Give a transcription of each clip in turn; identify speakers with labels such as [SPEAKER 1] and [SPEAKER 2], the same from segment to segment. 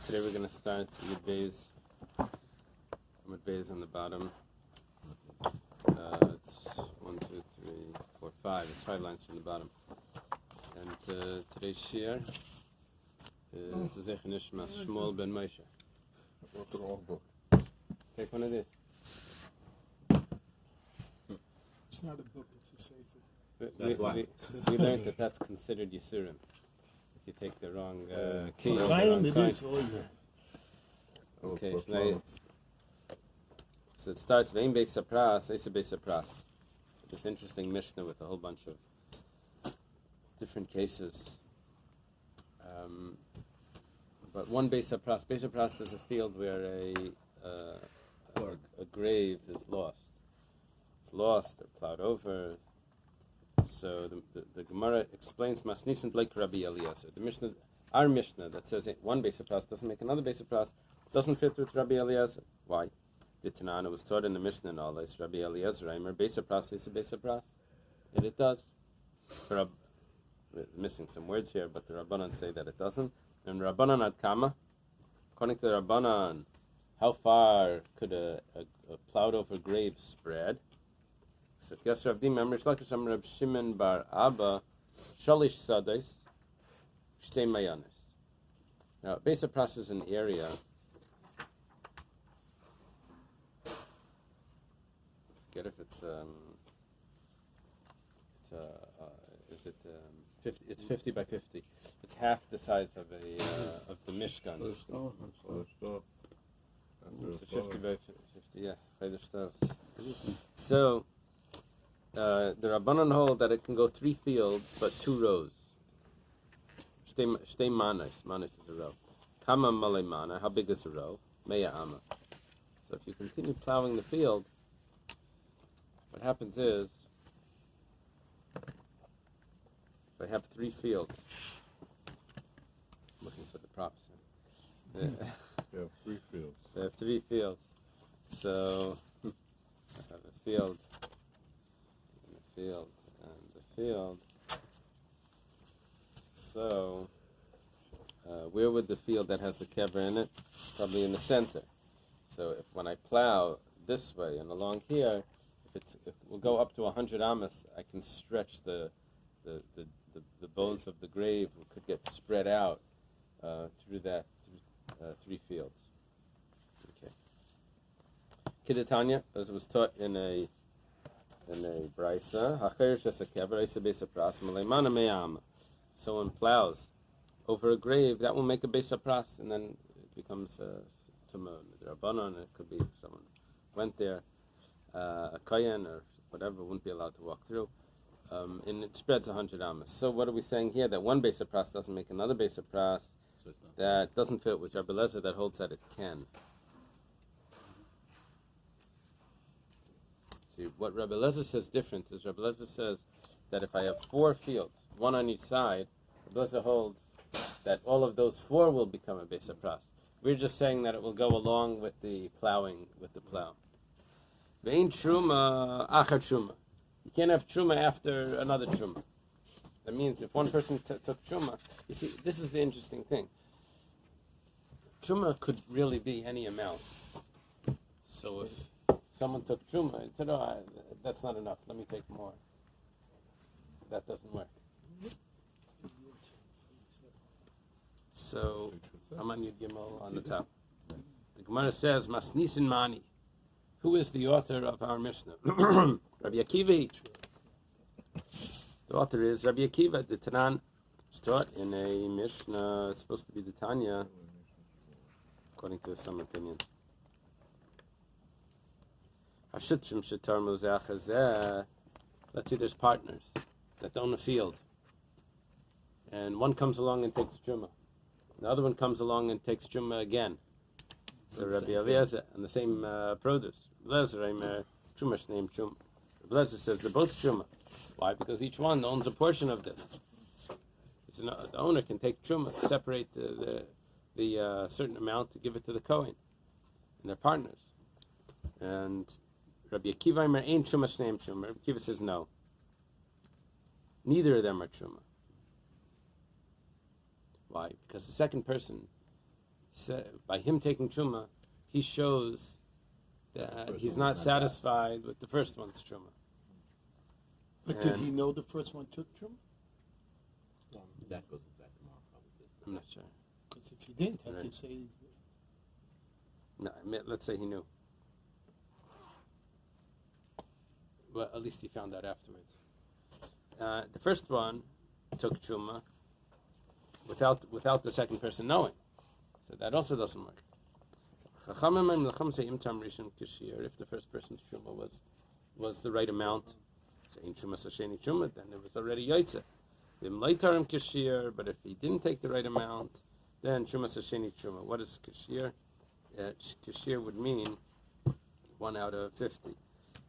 [SPEAKER 1] Today we're going to start with Bais. With Bais on the bottom. It's 1, 2, 3, 4, 5. It's 5 lines from the bottom. And today's shir is Zech Nishmas Shmuel ben Moshe.
[SPEAKER 2] I wrote the wrong book.
[SPEAKER 1] Take one of these.
[SPEAKER 3] It's not a book, it's a sefer.
[SPEAKER 1] We learned that that's considered Yisurim. If you take the wrong key.
[SPEAKER 3] It is,
[SPEAKER 1] Okay, so it starts with Ein Beit Sapras, Eisa Beit Sapras. This interesting Mishnah with a whole bunch of different cases. But one Beit Sapras. Beit Sapras is a field where a grave is lost. It's lost or plowed over. So the Gemara explains Masnisant like Rabbi Eliezer. The Mishnah, our Mishnah that says one Beit Sapras doesn't make another Beit Sapras, doesn't fit with Rabbi Eliezer. Why? The Tanana was taught in the Mishnah and all this. Rabbi Eliezer, Reimer, Beit Sapras is a Beit Sapras. And it does. We're missing some words here, but the Rabbanan say that it doesn't. And Rabbanan ad Kama, according to the Rabbanan, how far could a plowed over grave spread? So Kias Rav Dim Amr Shlakish Amr Rab Shimon Bar Abba Shalish Sadais Shtei Mayanis. Now, Beit Sapras is an area. Forget if it's 50. It's 50 by 50. It's half the size of the Mishkan. It's 50 by 50. Yeah, by the stove. So. The Rabbanan hold that it can go 3 fields, but 2 rows. Shtei manos. Manos is a row. Kama malei mana. How big is a row? Meya ama. So if you continue plowing the field, what happens is, if I have 3 fields, I'm looking for the props.
[SPEAKER 2] You have 3 fields.
[SPEAKER 1] I have 3 fields. So I have a field. Field and the field. So, where would the field that has the kever in it? Probably in the center. So, when I plow this way and along here, if it will go up to 100 amas, I can stretch the bones of the grave could get spread out through 3 fields. Okay. Kidatanya, as was taught in a Brisa, someone plows over a grave, that will make a Beis Sapras, and then it becomes Temurah. The Rabbanon, it could be someone went there, a Kayan or whatever, wouldn't be allowed to walk through, and it spreads 100 amas. So what are we saying here? That one Beis Sapras doesn't make another Beis Sapras, that doesn't fit with Rabbi Eliezer, that holds that it can. What Rabbi Eliezer says different is Rabbi Eliezer says that if I have 4 fields, 1 on each side, Rabbi Eliezer holds that all of those 4 will become a Beis Sapras. We're just saying that it will go along with the plowing, with the plow. Ve'in truma achar truma. You can't have truma after another truma. That means if one person took truma, you see, this is the interesting thing. Truma could really be any amount. So if someone took truma and said, "Oh, that's not enough. Let me take more." That doesn't work. So, Aman Yud Gimel on the top. The Gemara says, "Masnisin Mani." Who is the author of our Mishnah? Rabbi Akiva. The author is Rabbi Akiva. The Tanan is taught in a Mishnah. It's supposed to be the Tanya, according to some opinions. Let's say there's partners that own a field, and one comes along and takes truma, the other one comes along and takes truma again. So Rabbi Eliezer and the same produce. Rabbi Eliezer says they're both truma. Why? Because each one owns a portion of this. The owner can take truma, separate the certain amount to give it to the Kohen, and they're partners. And Rabbi Akiva ain't truma shneim truma. Rabbi Akiva says no. Neither of them are truma. Why? Because the second person by him taking truma, he shows that he's
[SPEAKER 4] one
[SPEAKER 1] not
[SPEAKER 4] was not
[SPEAKER 1] satisfied with the first one's truma.
[SPEAKER 3] But did he know the first one took truma?
[SPEAKER 4] That goes back tomorrow, probably.
[SPEAKER 1] I'm not sure.
[SPEAKER 3] Because if he didn't, I
[SPEAKER 1] Right.
[SPEAKER 3] could say,
[SPEAKER 1] No, let's say he knew. Well, at least he found out afterwards. The first one took truma without the second person knowing, so that also doesn't work. Chachamim and Menachem say im tam rishon kashir, if the first person's truma was the right amount, saying truma sasheni truma, then it was already yaitze. Im leitarim kashir, but if he didn't take the right amount, then truma sasheni truma. What is kashir? Kashir would mean 1 out of 50,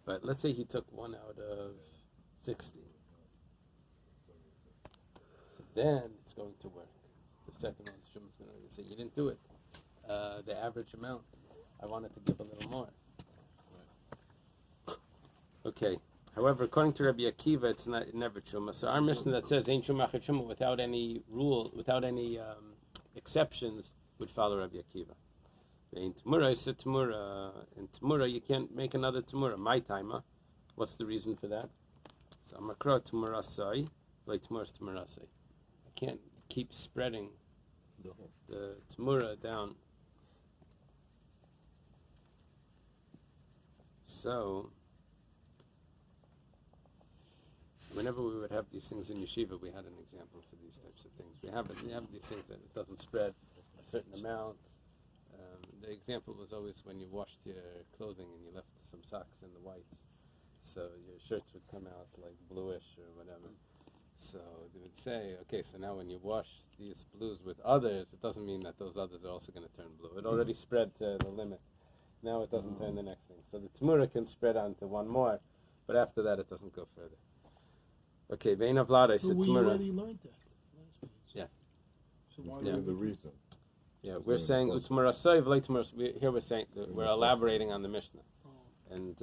[SPEAKER 1] but let's say he took 1 out of 60. Then it's going to work. The second one's truma is going to say you didn't do it. The average amount. I wanted to give a little more. Okay. However, according to Rabbi Akiva, it's never truma. So our mission that says ain't truma achar truma without any rule, without any exceptions, would follow Rabbi Akiva. In Temurah, I said Temurah. In Temurah, you can't make another Temurah. My timer. What's the reason for that? So I'm akra Temurah say, like Temurah say. I can't keep spreading the Temurah down. So, whenever we would have these things in yeshiva, we had an example for these types of things. We have these things that it doesn't spread a certain amount. The example was always when you washed your clothing and you left some socks in the whites, so your shirts would come out like bluish or whatever. So they would say, okay, so now when you wash these blues with others, it doesn't mean that those others are also going to turn blue. It already spread to the limit. Now it doesn't turn the next thing. So the Temurah can spread on to one more, but after that it doesn't go further. Okay, Vein of Vlad, I said
[SPEAKER 3] we
[SPEAKER 1] Temurah.
[SPEAKER 3] already learned that last page.
[SPEAKER 1] Yeah.
[SPEAKER 3] So why
[SPEAKER 1] Yeah.
[SPEAKER 3] would
[SPEAKER 2] The
[SPEAKER 3] we-
[SPEAKER 2] reason.
[SPEAKER 1] Yeah, we're saying U'Temurah Soiv, like Temurah. Here we're saying that we're elaborating on the Mishnah.
[SPEAKER 3] Oh.
[SPEAKER 1] And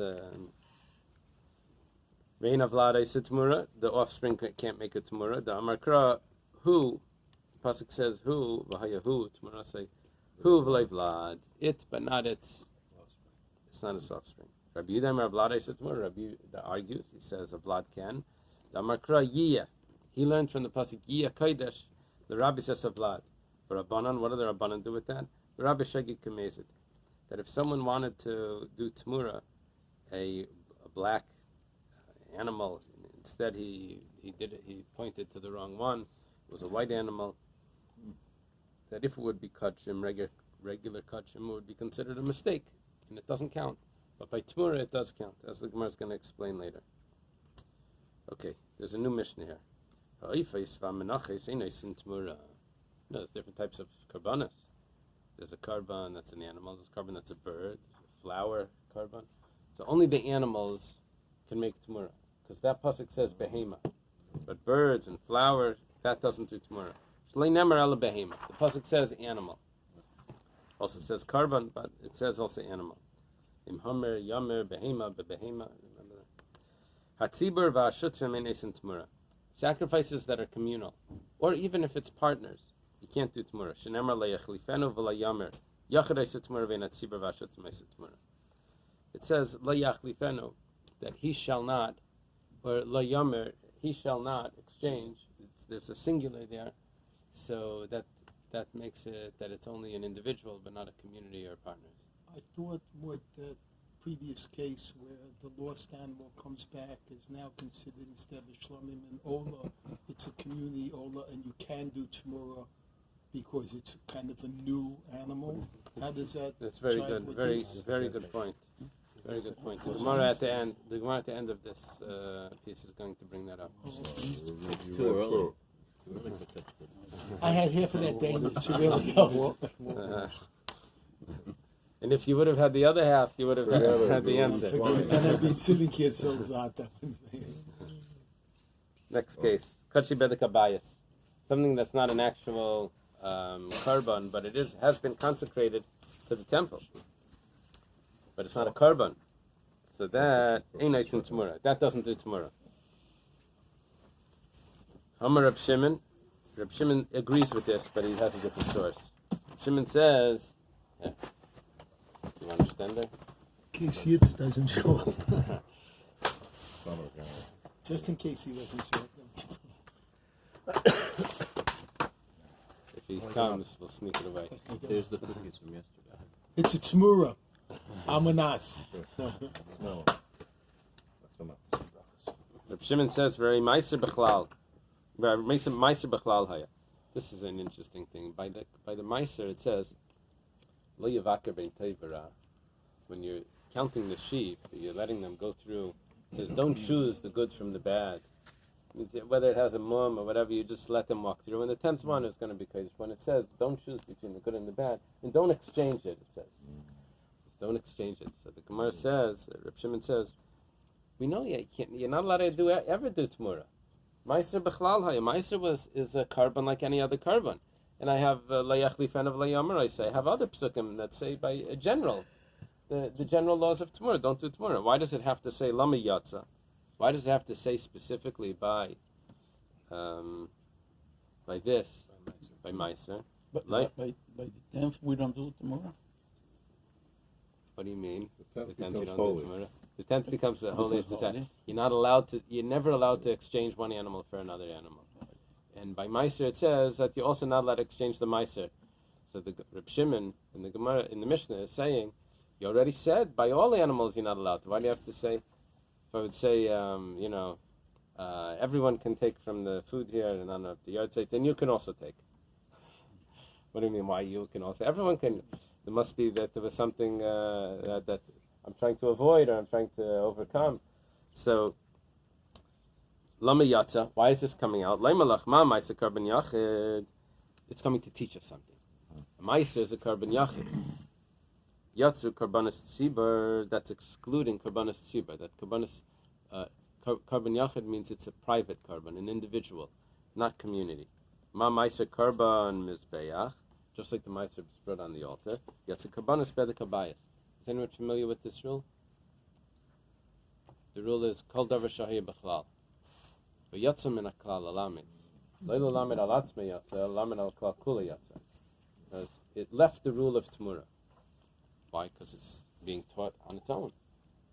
[SPEAKER 1] Vein of Vlad, I said Temurah, the offspring can't make a Temurah. The Amarkra, who, the Pasuk says who, V'hayahu, Temurah say, who v'lei Vlad, it, but not its. It's not its offspring. Rabbi Yudam Vlad, I said Temurah. Rabbi argues, he says a Vlad can. The Amarkra Yiyah, he learned from the Pasuk Yiyah Kodesh. The Rabbi says a Vlad. For Rabbanan, what do the Rabbanan do with that? The Rabbi Shagig Kamezit, that if someone wanted to do Temurah, a black animal, instead he pointed to the wrong one, it was a white animal, that if it would be kachim, regular kachim, it would be considered a mistake, and it doesn't count. But by Temurah it does count, as the Gemara is going to explain later. Okay, there's a new Mishnah here. No, there's different types of karbanas. There's a karban that's an animal, there's a karban that's a bird, there's a flower karban. So only the animals can make Temurah, because that pasuk says behema. But birds and flowers, that doesn't do Temurah. Shlei nemer ala behema. The pasuk says animal. Also says karban, but it says also animal. Im hamer, yamer, behema, bebehema. Remember that. Hatzibur v'ashutrim enesin Temurah. Sacrifices that are communal, or even if it's partners. You can't do Temurah. Shenemar le'yachlifenu v'layamer. Yachad eisa Temurah ve'natzibur v'ashutrim eisa Temurah. It says le'yachlifenu, that he shall not, or layamer, he shall not exchange. There's a singular there, so that makes it that it's only an individual, but not a community or partners.
[SPEAKER 3] I thought what the previous case where the lost animal comes back is now considered instead of Shlomim and Ola, it's a community Ola, and you can do Temurah because it's kind of a new animal. How does that?
[SPEAKER 1] That's very
[SPEAKER 3] jive
[SPEAKER 1] good.
[SPEAKER 3] with
[SPEAKER 1] Very
[SPEAKER 3] this?
[SPEAKER 1] very good point. Very good point. The Gemara at the end of this piece is going to bring that up.
[SPEAKER 4] It's too early. Too early for such good.
[SPEAKER 3] I had half of that Danish. It really helped.
[SPEAKER 1] And if you would have had the other half, you would have had the answer.
[SPEAKER 3] Then I'd be sitting here so Zata.
[SPEAKER 1] Next case, Kachi Bedek Bayis. Something that's not an actual karban, but it has been consecrated to the temple. But it's not a karban. So that ain't nice in Temurah. That doesn't do Temurah. Hamar Reb Shimon agrees with this, but he has a different source. Shimon says, yeah. You understand there?
[SPEAKER 3] In case Yitz doesn't show up.
[SPEAKER 2] Son of God.
[SPEAKER 3] Just in case he doesn't show up.
[SPEAKER 1] If he comes, we'll sneak it away.
[SPEAKER 4] There's the cookies from yesterday.
[SPEAKER 3] It's a Temurah. Amanas.
[SPEAKER 2] Smell it. That's enough.
[SPEAKER 1] Reb Shimon says, "Very meiser bechlal, meiser bechlal haya." This is an interesting thing. By the meiser, it says, "Lo yavaker bein tevera." When you're counting the sheep, you're letting them go through. It says, "Don't choose the good from the bad." Whether it has a mum or whatever, you just let them walk through. And the 10th one is going to be kodesh. When it says, "Don't choose between the good and the bad," and don't exchange it, it says, "Don't exchange it." So the Gemara says, Reb Shimon says, we know you're not allowed to ever do Temurah. Meiser bechlal haya. Meiser is a carbon like any other carbon. And I have layach lifen of layamer. I say I have other psukim that say by a general, the general laws of Temurah. Don't do Temurah. Why does it have to say lama yatza? Why does it have to say specifically by this, by Meiser?
[SPEAKER 5] But
[SPEAKER 1] Like-
[SPEAKER 5] by the 10th, we don't do it tomorrow.
[SPEAKER 1] What do you mean?
[SPEAKER 2] The 10th
[SPEAKER 1] you
[SPEAKER 2] becomes
[SPEAKER 1] don't
[SPEAKER 2] holy.
[SPEAKER 1] do Temurah? The 10th becomes a holy.
[SPEAKER 5] Becomes holy.
[SPEAKER 1] You're never allowed to exchange one animal for another animal. And by Meiser it says that you're also not allowed to exchange the Meiser. So the Reb Shimon in the Gemara, in the Mishnah, is saying, you already said by all animals you're not allowed to. Why do you have to say? If I would say, everyone can take from the food here and on the yard site, then you can also take. What do you mean? Why you can also? Everyone can. There must be that there was something that I'm trying to avoid or I'm trying to overcome. So, lama yatza. Why is this coming out? Leimalach ma ma'aser karban yachid. It's coming to teach us something. Ma'aser is a karban yachid. Yatzu karbanis tzibur. That's excluding karbanis tzibur. That karbanis karban yachid means it's a private karban, an individual, not community. Ma ma'aser karban mizbeach. Just like the ma'aser spread on the altar. Yatzu karbanis bedek habayis. Is anyone familiar with this rule? The rule is kol davar shahir b'chlal. V'yatzu min haklal alamin. Leilo lamin al atzmei yatza, lamin al klal kula yatza. Because it left the rule of Temurah. Why? Because it's being taught on its own.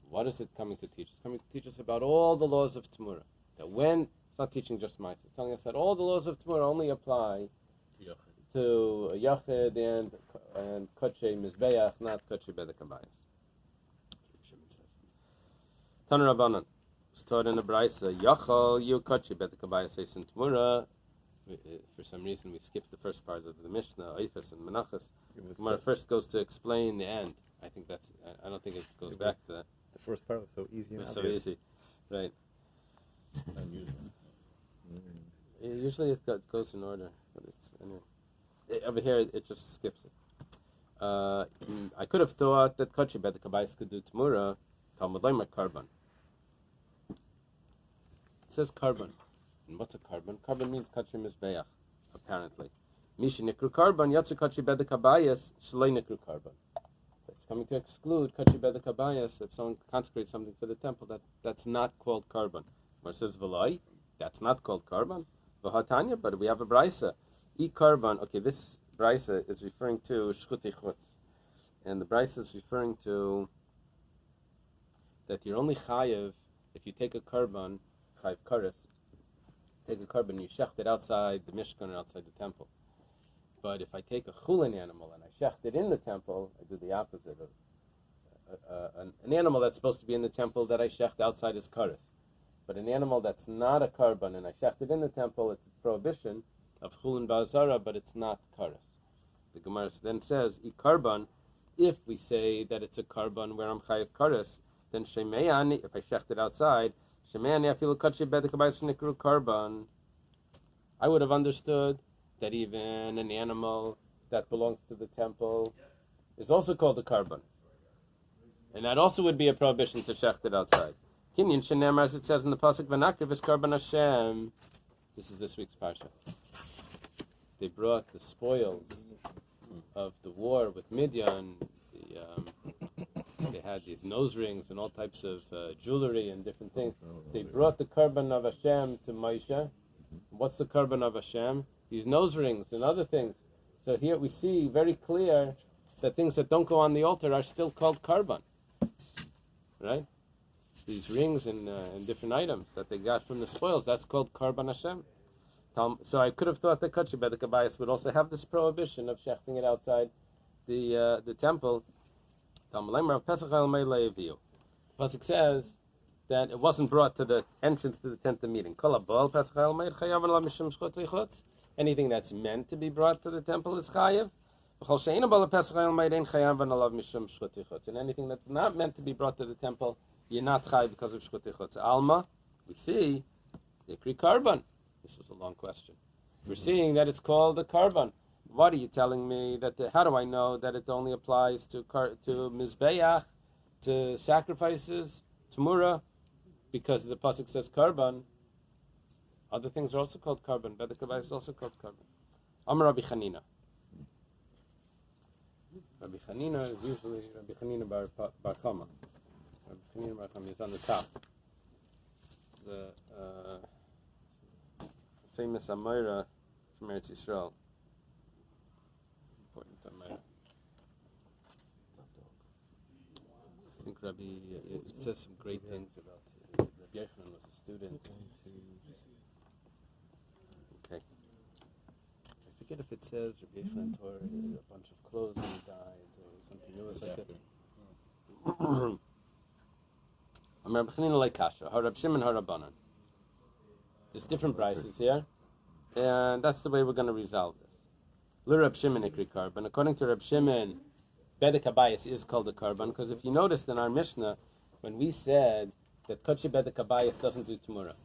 [SPEAKER 1] What is it coming to teach? It's coming to teach us about all the laws of Temurah. That when, it's not teaching just mice, it's telling us that all the laws of Temurah only apply to Yachid and Koche Mizbeach, not Koche Bedek Habayis. Tanur Rabbanan, it's taught in the Bais, Yachal Yu Koche Bedek Habayis says in Temurah. For some reason we skipped the first part of the Mishnah, Eifes and Menachem. Gemara first goes to explain the end. I think that's, I don't think it goes back to that.
[SPEAKER 6] The first part was so easy and
[SPEAKER 1] It's so
[SPEAKER 6] obvious.
[SPEAKER 1] easy. Right.
[SPEAKER 2] Unusual.
[SPEAKER 1] Usually it goes in order, but it's anyway. Over here it just skips it. I could have thought that Kochi Bedek Habayis could do Temurah. Talmud Leimer Karban. It says Karban. And what's a Karban? Karban means Kochi Mizbeach, apparently. Misha Nikru Karban, Yatsu Kochi Bedek Habayis, Shlei Nikru Karban. It's coming to exclude Kochi Bedek Habayis. If someone consecrates something for the temple, that's not called Karban. Where it says V'loi, that's not called Karban. V'hatanya, but we have a Braisa. Karban. Okay, this Braisa is referring to Shchuti Chutz. And the Braisa is referring to that you're only chayev if you take a Karban, chayev kares, take a Karban, you shecht it outside the Mishkan or outside the temple. But if I take a chulin animal and I shecht it in the temple, I do the opposite of an animal that's supposed to be in the temple that I shecht outside is kares. But an animal that's not a Karban and I shecht it in the temple, it's a prohibition of chulin ba'azara, but it's not kares. The Gemara then says, karban, if we say that it's a karban where I'm chayiv kares, then shemeyani, if I shecht it outside, shemeyani afilu kachi bedek habayis nikru karban, I would have understood that even an animal that belongs to the temple is also called a karban. And that also would be a prohibition to shecht it outside. Kinyan shenemar, as it says in the pasuk, v'nakriv is karban Hashem. This is this week's parsha. They brought the spoils of the war with Midian. They had these nose rings and all types of jewelry and different things. They brought the karban of Hashem to Moshe. What's the karban of Hashem? These nose rings and other things. So here we see very clear that things that don't go on the altar are still called karban, right? These rings and different items that they got from the spoils, that's called karban Hashem. So I could have thought that Kachi Bedek Bais would also have this prohibition of shechting it outside the temple. Pasuk says that it wasn't brought to the entrance to the tent of meeting. Anything that's meant to be brought to the temple is chayav. And anything that's not meant to be brought to the temple, you're not chayav because of shchutichot. Alma, we see, Yikri Karban. This was a long question. We're seeing that it's called a karban. What are you telling me? How do I know that it only applies to mizbeach, to sacrifices, temurah, because the pasuk says karban. Other things are also called karban. Bedek Bais is also called karban. Amar Rabbi Chanina. Rabbi Chanina is usually Rabbi Chanina bar Chama. Rabbi Chanina bar Chama is on the top. The famous Amira from Eretz Yisrael. Important Amira. I think Rabbi, it says some great things about Rabbi Yochanan was a student. Okay. I forget if it says Rabbi Yochanan tore a bunch of clothes when he died or something. It was like that. Amar Rabbi Chanina like Kasha. Harab Shimon Harabanan. There's different prices here, and that's the way we're going to resolve this. L'Rab Shimon ikri karban. According to Rab Shimon, Bedek Bais is called a karban, because if you noticed in our Mishnah, when we said that Kochi Bedek Bais doesn't do Temurah,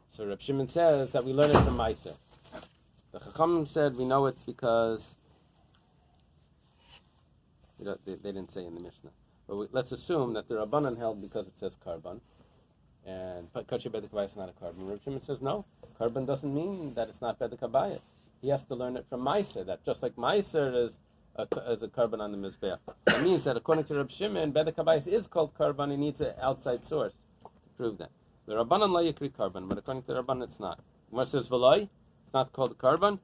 [SPEAKER 1] so Rab Shimon says that we learn it from Meiser. The Chachamim said we know it because they didn't say in the Mishnah, but let's assume that the Rabbanan held because it says karban. And Kachi Bedek Bais is not a karban. Rabbi Shimon says no, karban doesn't mean that it's not Bedek Bais. He has to learn it from Meiser, that just like Meiser is a karban on the Mizbeach. That means that according to Rabbi Shimon, Bedek Bais is called karban. He needs an outside source to prove that. The Rabbanan la yikri karban, but according to the Rabbanan it's not. Gemara says v'loi, it's not called a karban.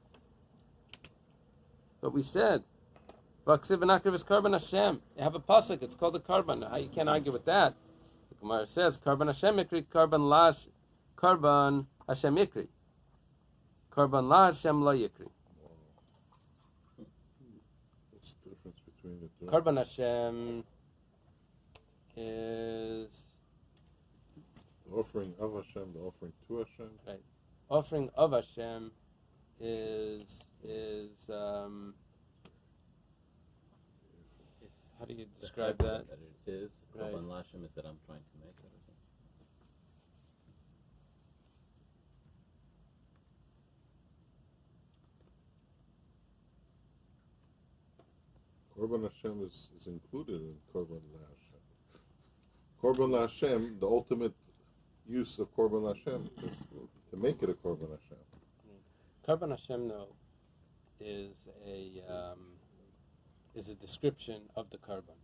[SPEAKER 1] But we said, v'aksiv v'nakriv is karban Hashem. You have a pasuk, it's called a karban. You can't argue with that. Gemara says, "Karban Hashem ikri, karban lash, karban Hashem ikri, karban la Hashem la yikri."
[SPEAKER 2] What's the difference between the two?
[SPEAKER 1] Karban Hashem is
[SPEAKER 2] The offering of Hashem, the offering to Hashem.
[SPEAKER 1] right. Offering of Hashem is how do you describe that?
[SPEAKER 4] That it is.
[SPEAKER 1] Right.
[SPEAKER 4] Korban Lashem is that I'm trying to make it.
[SPEAKER 2] Korban Hashem is included in Korban LaHashem. Korban LaHashem, the ultimate use of Korban LaHashem is to make it a Korban Hashem.
[SPEAKER 1] Karban Hashem, though, is a description of the karban.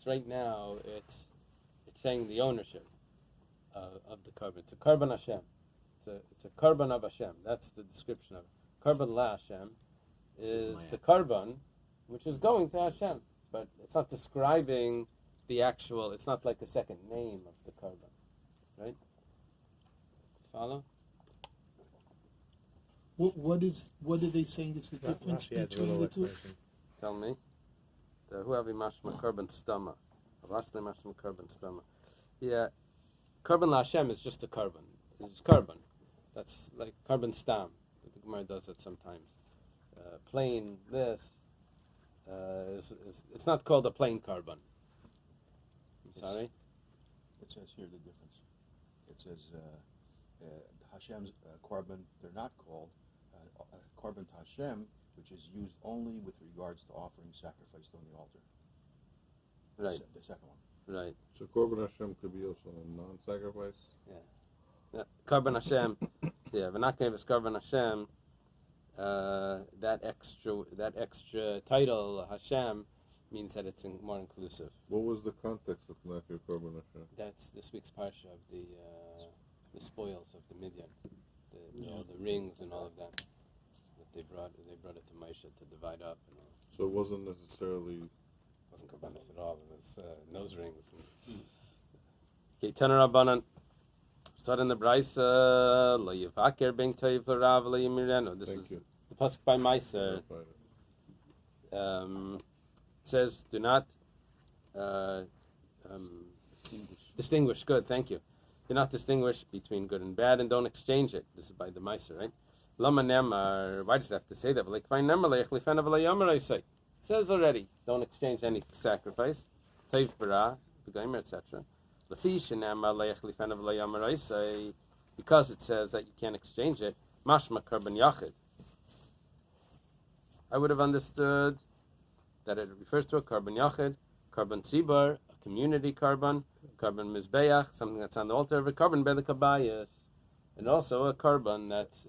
[SPEAKER 1] So right now, it's saying the ownership of the karban. It's a karban Hashem. It's a karban of Hashem. That's the description of it. Karban la Hashem is the karban, which is going to Hashem, but it's not describing the actual. It's not like a second name of the karban, right? Follow?
[SPEAKER 3] What are they saying is the difference between the two?
[SPEAKER 1] Tell me. Who have mashma karban stama? Avashle mashma karban stama. Yeah, karban la Hashem is just a karban. It's karban. That's like karban stam. The Gemara does that sometimes. Plain this. It's not called a plain karban. I'm sorry.
[SPEAKER 6] It says here the difference. It says Hashem's korban. They're not called korban to Hashem, which is used only with regards to offering sacrificed on the altar.
[SPEAKER 1] Right.
[SPEAKER 6] The second one.
[SPEAKER 1] Right.
[SPEAKER 2] So Korban Hashem could be also a non-sacrifice?
[SPEAKER 1] Yeah. Karban Hashem. Yeah. Menachem is karban Hashem. That extra title Hashem means that it's more inclusive.
[SPEAKER 2] What was the context of Menachem Korban Hashem?
[SPEAKER 1] That's this week's parsha of the spoils of the Midian, the rings and all of that. they brought it to Moshe to divide up, and all.
[SPEAKER 2] So it wasn't necessarily.
[SPEAKER 1] It wasn't korbanos at all. It was nose rings. Okay, Temurah Banan. Start in the Bais. Lo yivaker ben toiv l'rav lo yimirenu. This
[SPEAKER 2] Thank
[SPEAKER 1] is
[SPEAKER 2] you.
[SPEAKER 1] the pasuk by Meiser. Says, do not distinguish. Good, thank you. Do not distinguish between good and bad, and don't exchange it. This is by the Meiser, right? Lama nemar. Why does it have to say that? But like, it says already, don't exchange any sacrifice. Toiv bara, b'gaimer, etc. Because it says that you can't exchange it. Mashma karban yachid. I would have understood that it refers to a karban yachid, karban tzibur, a community karban mizbeach, something that's on the altar, a karban belikabayas, and also a karban that's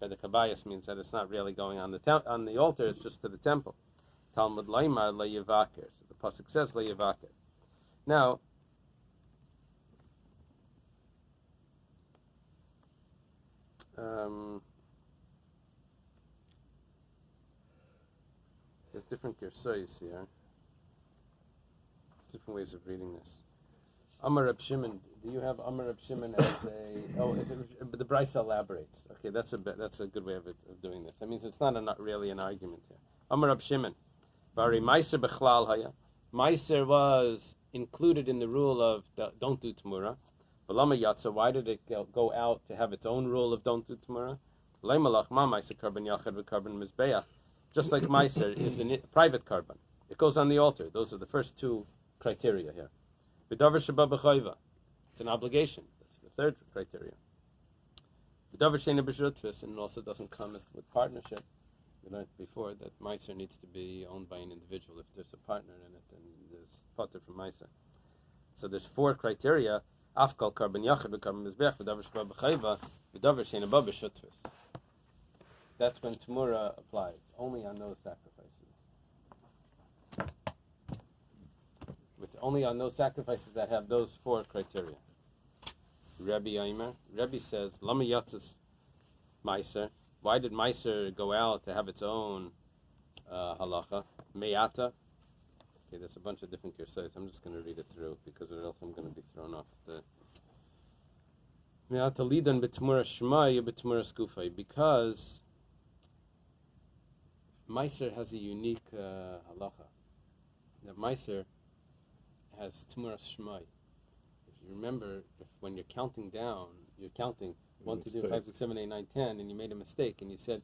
[SPEAKER 1] belikabayas means that it's not really going on the altar; it's just to the temple. Talmud laimar leyevaker. So the pasuk says leyevaker. Now, there's different girsayos here. Different ways of reading this. Amar Reb Shimon. Do you have Amar Reb Shimon as a? Oh, but the Bais elaborates. Okay, that's a good way of doing this. That means it's not really an argument here. Amar Reb Shimon. Bari Meiser bechlal haya. Meiser was included in the rule of don't do Temurah. V'lama yatsa. Why did it go out to have its own rule of don't do Temurah? Leimalach ma Meiser karban yachad v'karban mizbeach. Just like Meiser is a private karban, it goes on the altar. Those are the first two criteria here. V'davar sheba b'chayva. It's an obligation. That's the third criteria. V'davar sheina b'shutvis, and it also doesn't come with partnership. We learned before that Meiser needs to be owned by an individual. If there's a partner in it, then there's potter from Meiser. So there's four criteria. Afkal karban yachid v'karban mizbeach v'davar sheba b'chayva v'davar sheina b'shutvis. That's when Temurah applies, only on those sacrifices. Only on those sacrifices that have those four criteria. Rabbi says, Lama yatzis Meiser. Why did Meiser go out to have its own halacha? Meyata. Okay, there's a bunch of different girsayos. I'm just going to read it through because or else I'm going to be thrown off the Meyata lidan b'Temurah shmai b'Temurah skufay, because Meiser has a unique halacha. Now Meiser has Temurah shmai. If you remember, when you're counting down, you're counting 1, 2, 3, 5, 6, 7, 8, 9, 10, and you made a mistake, and you said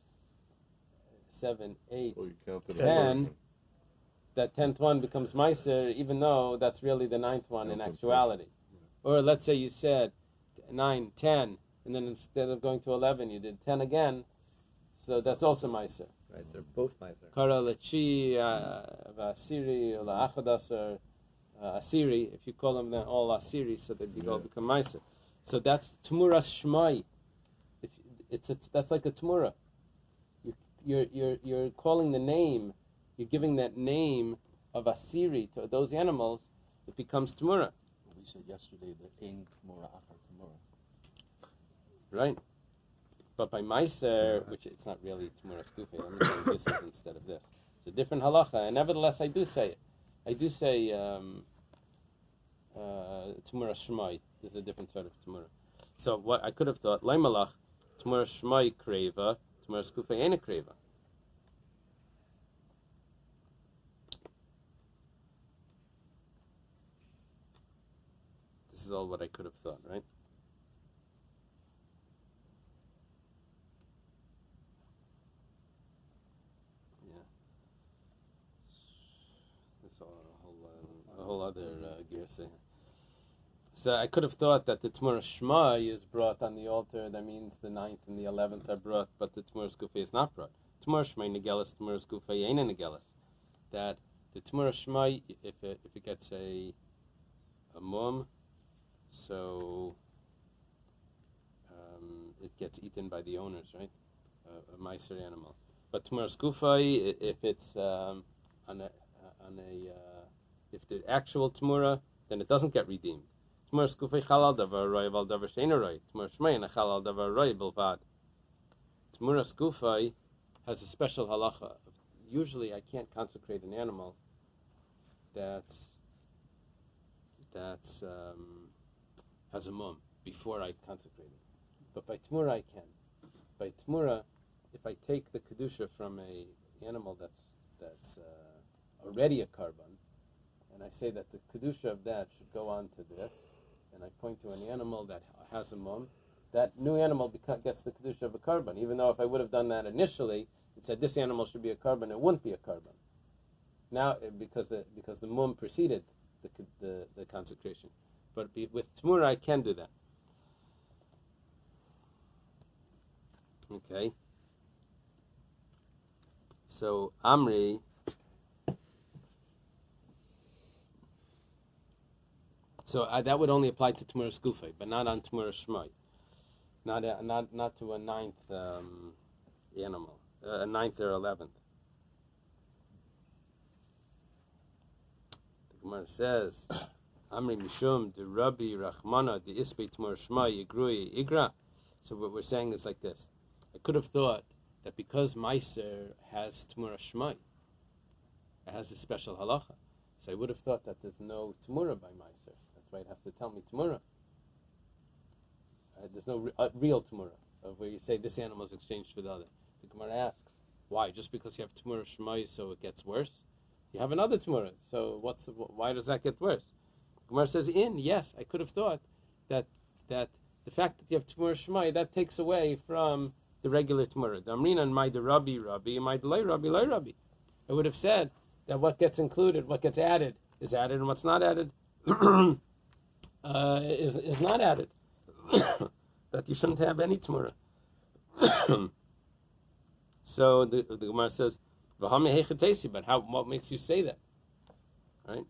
[SPEAKER 1] 7, 8, 10. That 10th one becomes Meiser, even though that's really the 9th one in actuality. Or let's say you said 9, 10, and then instead of going to 11, you did 10 again, so that's also Meiser.
[SPEAKER 4] Right, they're both Meiser.
[SPEAKER 1] Kara lechi, v'asiri, or la'achadas, or Asiri, if you call them then all Asiri, so they all become Meiser. So that's Temurah Shmai. That's like a Temurah. You're calling the name, you're giving that name of Asiri to those animals, it becomes Temurah.
[SPEAKER 6] We said yesterday that in Temurah Achar Temurah.
[SPEAKER 1] Right. But by Meiser, which it's not really Temurah Skufay, I'm saying this is instead of this. It's a different halacha, and nevertheless I do say it. I do say Temurah Shmai is a different sort of Temurah. So what I could have thought, Leimalach, Temurah Shmai kreva, Temurah Skufay ain't a kreva. This is all what I could have thought, right? A whole other girsa. So I could have thought that the Temurah Shmai is brought on the altar. That means the 9th and the 11th are brought, but the Temurah Skufay is not brought. Temurah Shmai negelis, Temurah Skufay ain't a negelis. That the Temurah Shmai, if it gets a mum, so it gets eaten by the owners, right? A Meiser animal. But Temurah Skufay, if it's if the actual Temurah, then it doesn't get redeemed. Temurah Skufay chalal davar roy val davar sheina roy. Temurah Shmai na chalal davar roy bilvad. Temurah Skufai has a special halacha. Usually, I can't consecrate an animal that's has a mum before I consecrate it. But by Temurah, I can. By Temurah, if I take the kedusha from a animal that's already a karban, and I say that the kedusha of that should go on to this, and I point to an animal that has a mum, that new animal gets the kedusha of a karban. Even though if I would have done that initially, it said this animal should be a karban, it wouldn't be a karban. Now, because the mum preceded the consecration, but with Temurah I can do that. Okay. So Amri. So that would only apply to Temurah Skufay, but not on Temurah Shmai. Not to a ninth animal, a ninth or 11th. The Gemara says, Amri Mishum de Rabbi Rachmana de Ispe Temurah Shmai Yigrui Igra. So what we're saying is like this. I could have thought that because Meiser has Temurah Shmai, it has a special halacha. So I would have thought that there's no Temurah by Meiser. That's why it has to tell me Temurah. There's no real Temurah, of where you say this animal is exchanged for the other. The Gemara asks, why? Just because you have Temurah Shmai, so it gets worse? You have another Temurah, so why does that get worse? The Gemara says, yes, I could have thought that the fact that you have Temurah Shmai, that takes away from the regular Temurah. Damrina and my Rabbi, my Rabbi. I would have said that what gets included, what gets added, is added, and what's not added is not added. That you shouldn't have any Temurah. So the Gemara says, but what makes you say that? Right?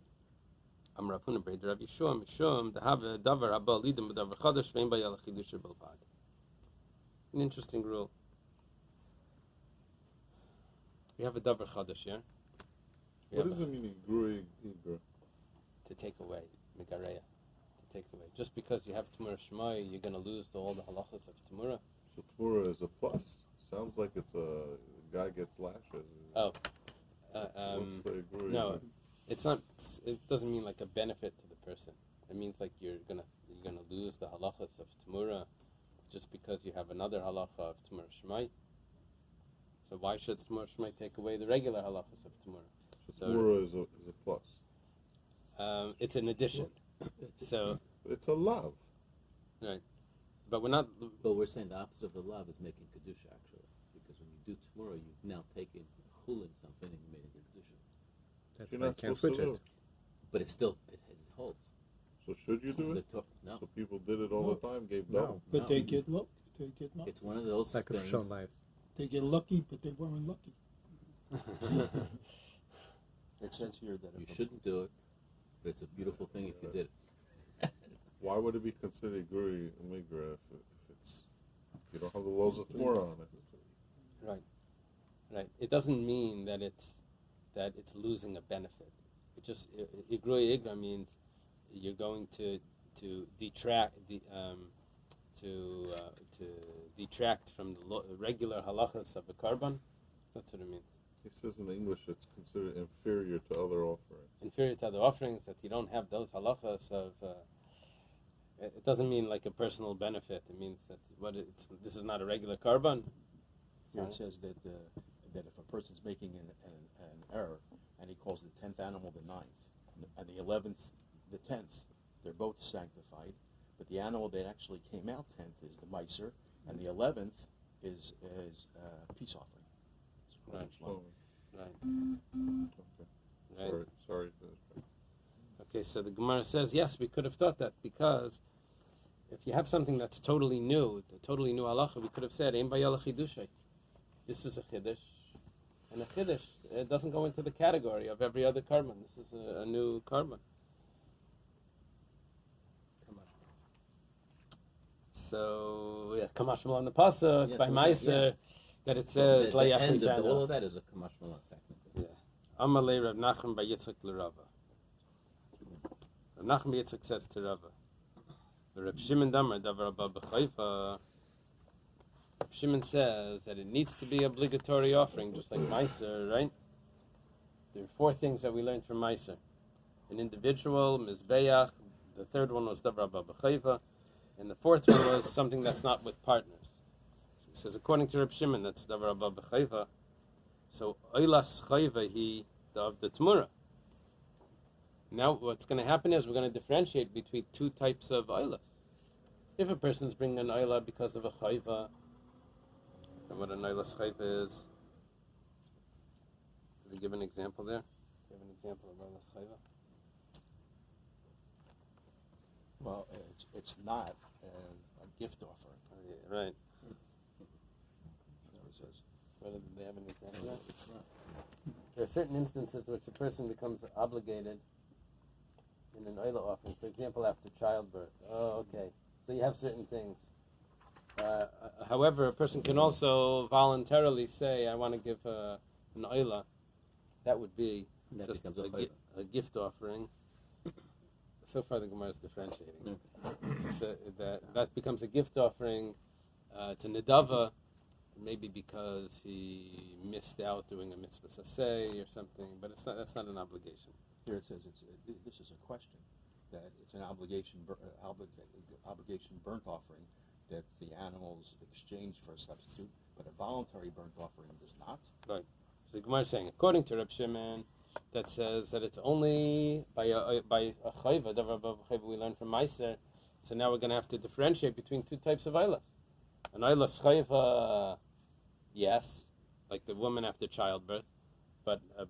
[SPEAKER 1] An interesting rule. We have a davar chadash, yeah?
[SPEAKER 2] What does it mean, Igrui Igra?
[SPEAKER 1] To take away, megareya. To take away. Just because you have Temurah Shmai, you're going to lose all the halachas of Temurah.
[SPEAKER 2] So Temurah is a plus. Sounds like it's a guy gets lashes.
[SPEAKER 1] Oh.
[SPEAKER 2] What's the Igrui
[SPEAKER 1] No,
[SPEAKER 2] Igra?
[SPEAKER 1] it's not. It doesn't mean like a benefit to the person. It means like you're gonna lose the halachas of Temurah just because you have another halacha of Temurah Shmai. So why should Temurah Shmai take away the regular halachas of Temurah?
[SPEAKER 2] So Temurah is a plus.
[SPEAKER 1] It's an addition. So
[SPEAKER 2] It's a love.
[SPEAKER 1] right, but we're not.
[SPEAKER 4] But we're saying the opposite of the love is making kedusha actually, because when you do Temurah, you've now taken chulin something and you made it kedusha.
[SPEAKER 1] That's
[SPEAKER 2] You're
[SPEAKER 1] why
[SPEAKER 2] not
[SPEAKER 1] you can't
[SPEAKER 2] supposed
[SPEAKER 1] switch
[SPEAKER 2] to
[SPEAKER 1] it.
[SPEAKER 2] do.
[SPEAKER 4] But it still it holds.
[SPEAKER 2] So should you do it?
[SPEAKER 4] No,
[SPEAKER 2] So people did it all the time, gave
[SPEAKER 3] No,
[SPEAKER 2] double.
[SPEAKER 3] but
[SPEAKER 4] No.
[SPEAKER 3] they get lucky. They get lucky.
[SPEAKER 4] it's one of those
[SPEAKER 5] Sacrificial
[SPEAKER 4] things.
[SPEAKER 5] lives.
[SPEAKER 3] They get lucky, but they weren't lucky.
[SPEAKER 6] It says here that
[SPEAKER 4] You
[SPEAKER 6] if a-
[SPEAKER 4] shouldn't do it, but it's a beautiful thing if you did it.
[SPEAKER 2] Why would it be considered Igrui Igra if it's you don't have the laws of Temurah on it?
[SPEAKER 1] Right. It doesn't mean that it's losing a benefit. It just igrui igra means you're going to detract to detract from the regular halachas of a karban. That's what it means.
[SPEAKER 2] He says in English it's considered inferior to other offerings.
[SPEAKER 1] Inferior to other offerings, that you don't have those halachas of. It doesn't mean like a personal benefit. It means that this is not a regular karban.
[SPEAKER 6] here it says that if a person's making an error and he calls the 10th animal the 9th and the 11th the 10th, they're both sanctified, but the animal that actually came out 10th is the miser, and the 11th is peace offering.
[SPEAKER 1] Right.
[SPEAKER 2] Oh,
[SPEAKER 1] Right.
[SPEAKER 2] okay.
[SPEAKER 1] Right.
[SPEAKER 2] Sorry.
[SPEAKER 1] Okay, so the Gemara says, yes, we could have thought that, because if you have something that's totally new, the totally new halacha, we could have said, Ein bayala chidushay. This is a chiddush. And a chiddush, it doesn't go into the category of every other carbon. This is a new carbon. So, yeah, Kamash Malan the Pasuk,
[SPEAKER 4] Yeah,
[SPEAKER 1] by
[SPEAKER 4] that's what I'm saying,
[SPEAKER 1] Meiser, that it says,
[SPEAKER 4] the
[SPEAKER 1] La
[SPEAKER 4] end
[SPEAKER 1] yachli
[SPEAKER 4] of all
[SPEAKER 1] fana.
[SPEAKER 4] of that is a kamash malan technically.
[SPEAKER 1] Yeah. Amalei Rav Nachman by Yitzchak l'Rava. Rav Nachman by Yitzchak says to Rava, Rav Shimon Damar davar abba b'chayfa. Reb Shimon says that it needs to be obligatory offering, just like Meiser, right? There are 4 things that we learned from Meiser. An individual, Mizbeach, the third one was Davar B'Chayva, and the 4th one was something that's not with partners. So he says, according to Reb Shimon, that's Davar B'Chayva. So Eilas Chayva, he of the Temurah. Now what's going to happen is we're going to differentiate between 2 types of Eilas. If a person's bringing an Eilah because of a Chayva, and what an Eilas Chayva is, did he give an example there? Do you have an example of Eilas Chayva?
[SPEAKER 6] Well, it's not a gift offering.
[SPEAKER 1] Oh, yeah, right.
[SPEAKER 6] That's what it says.
[SPEAKER 1] Whether they have an example of that? There are certain instances which a person becomes obligated in an Eilah offering. For example, after childbirth. Oh, okay. So you have certain things. However, a person can also voluntarily say, I want to give an Eilah. That would be
[SPEAKER 4] That
[SPEAKER 1] just
[SPEAKER 4] becomes
[SPEAKER 1] a gift offering. So far the Gemara is differentiating. So that becomes a gift offering. It's a Nedava, maybe because he missed out doing a mitzvah saseh or something, but that's not an obligation.
[SPEAKER 6] Here it says this is a question, that it's an obligation burnt offering that the animals exchange for a substitute, but a voluntary burnt offering does not.
[SPEAKER 1] Right. So the Gemara is saying, according to Reb Shimon, that says that it's only by a chayva, davar b'chayva we learn from Meiser. So now we're going to have to differentiate between 2 types of eilas. An eilas chayva, yes, like the woman after childbirth, but a